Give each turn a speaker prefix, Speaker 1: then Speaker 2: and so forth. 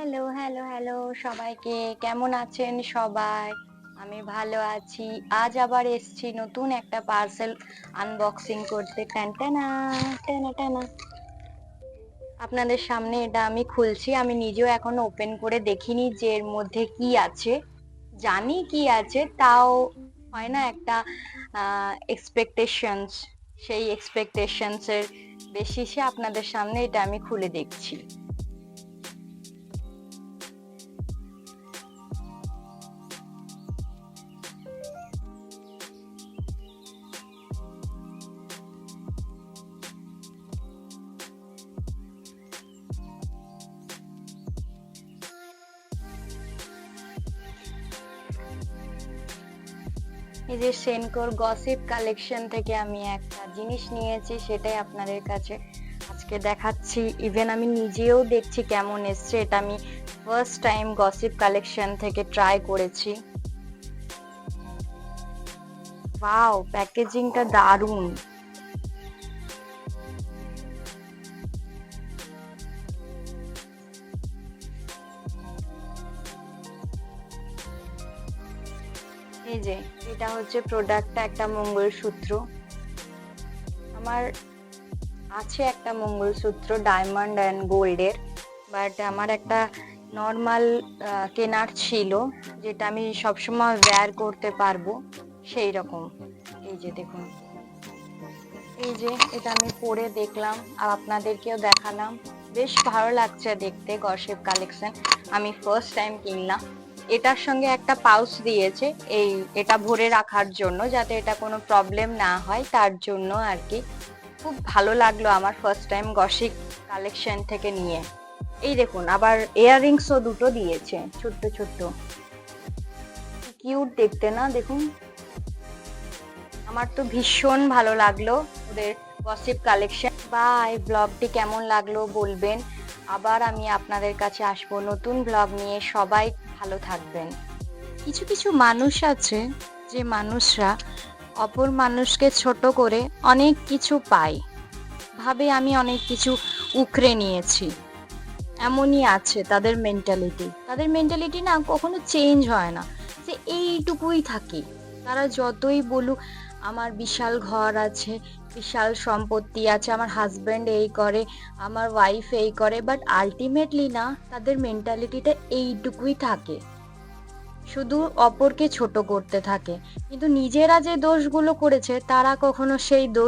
Speaker 1: Hello, hello, hello সবাইকে। কেমন আছেন সবাই? আমি ভালো আছি। আজ আবার এসছি নতুন একটা পার্সেল আনবক্সিং করতে। টানটানা, টানা টানা। আপনাদের সামনে এটা আমি খুলছি। আমি নিজেও এখনো ওপেন করে দেখিনি যে এর মধ্যে কি আছে। জানি কি আছে, তাও হয় না একটা এক্সপেকটেশনস, সেই এক্সপেকটেশনস এর বেসিসে আপনাদের সামনে এটা আমি খুলে দেখছি। এই যে সেনকোর গসিপ কালেকশন থেকে আমি একটা জিনিস নিয়েছি, সেটাই আপনাদের কাছে আজকে দেখাচ্ছি। ইভেন আমি নিজেও দেখছি কেমন এসছে। এটা আমি ফার্স্ট টাইম গসিপ কালেকশন থেকে ট্রাই করেছি। ওয়াও, প্যাকেজিংটা দারুণ। এই যে এটা হচ্ছে প্রোডাক্টটা, একটা মঙ্গলসূত্র। আমার আছে একটা মঙ্গলসূত্র ডায়মন্ড অ্যান্ড গোল্ডের, বাট আমার একটা নর্মাল কেনার ছিল, যেটা আমি সবসময় ওয়্যার করতে পারবো সেই রকম। এই যে দেখুন, এই যে এটা আমি পরে দেখলাম আর আপনাদেরকেও দেখালাম। বেশ ভালো লাগছে দেখতে গসিপ কালেকশন। আমি ফার্স্ট টাইম কিনলাম। এটার সঙ্গে একটা পাউচ দিয়েছে, এটা ভরে রাখার জন্য, যাতে এটা কোনো প্রবলেম না হয় তার জন্য আর কি। খুব ভালো লাগলো আমার ফার্স্ট টাইম গসিপ কালেকশন থেকে নিয়ে। এই দেখুন, আবার ইয়াররিংসও দুটো দিয়েছে, ছোট্ট ছোট্ট, কিউট দেখতে না? দেখুন, আমার তো ভীষণ ভালো লাগলো ওদের গসিপ কালেকশন। বাই, ব্লগটি কেমন লাগলো বলবেন। আবার আমি আপনাদের কাছে আসবো নতুন ব্লগ নিয়ে। সবাই ভালো থাকবেন। কিছু কিছু মানুষ আছে, যে মানুষরা অপর মানুষকে ছোট করে অনেক কিছু পায়, ভাবে আমি অনেক কিছু উকড়ে নিয়েছি। এমনই আছে তাদের মেন্টালিটি। তাদের মেন্টালিটি না কখনো চেঞ্জ হয় না, যে এইটুকুই থাকে। তারা যতই বলুক আমার বিশাল ঘর আছে, বিশাল সম্পত্তি আছে, আমার হাজবেন্ড এই করে, আমার ওয়াইফ এই করে, বাট আলটিমেটলি না, তাদের মেন্টালিটিটা এইটুকুই থাকে, শুধু অপরকে ছোট করতে থাকে। কিন্তু নিজেরা যে দোষগুলো করেছে, তারা কখনো সেই দোষ